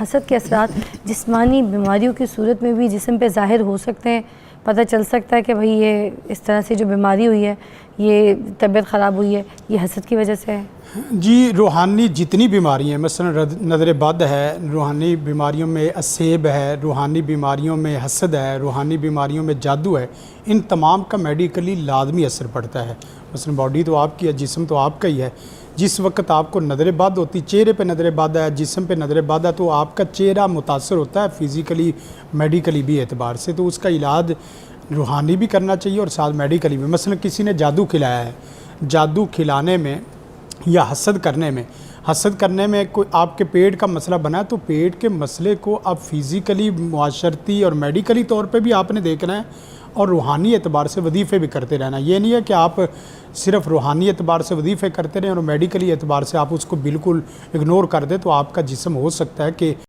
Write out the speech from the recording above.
حسد کے اثرات جسمانی بیماریوں کی صورت میں بھی جسم پہ ظاہر ہو سکتے ہیں. پتہ چل سکتا ہے کہ بھئی یہ اس طرح سے جو بیماری ہوئی ہے، یہ طبیعت خراب ہوئی ہے، یہ حسد کی وجہ سے ہے. جی، روحانی جتنی بیماری ہیں، مثلا نظر بد ہے، روحانی بیماریوں میں اسیب ہے، روحانی بیماریوں میں حسد ہے، روحانی بیماریوں میں جادو ہے، ان تمام کا میڈیکلی لازمی اثر پڑتا ہے. مثلا باڈی تو آپ کی ہے، جسم تو آپ کا ہی ہے. جس وقت آپ کو نظر بد ہوتی، چہرے پہ نظر بد ہے، جسم پہ نظر بد ہے، تو آپ کا چہرہ متاثر ہوتا ہے فزیکلی میڈیکلی بھی اعتبار سے. تو اس کا علاج روحانی بھی کرنا چاہیے اور ساتھ میڈیکلی بھی. مثلا کسی نے جادو کھلایا ہے، جادو کھلانے میں یا حسد کرنے میں کوئی آپ کے پیٹ کا مسئلہ بنا ہے، تو پیٹ کے مسئلے کو آپ فزیکلی، معاشرتی اور میڈیکلی طور پہ بھی آپ نے دیکھنا ہے اور روحانی اعتبار سے وظیفے بھی کرتے رہنا. یہ نہیں ہے کہ آپ صرف روحانی اعتبار سے وظیفے کرتے رہیں اور میڈیکلی اعتبار سے آپ اس کو بالکل اگنور کر دیں، تو آپ کا جسم ہو سکتا ہے کہ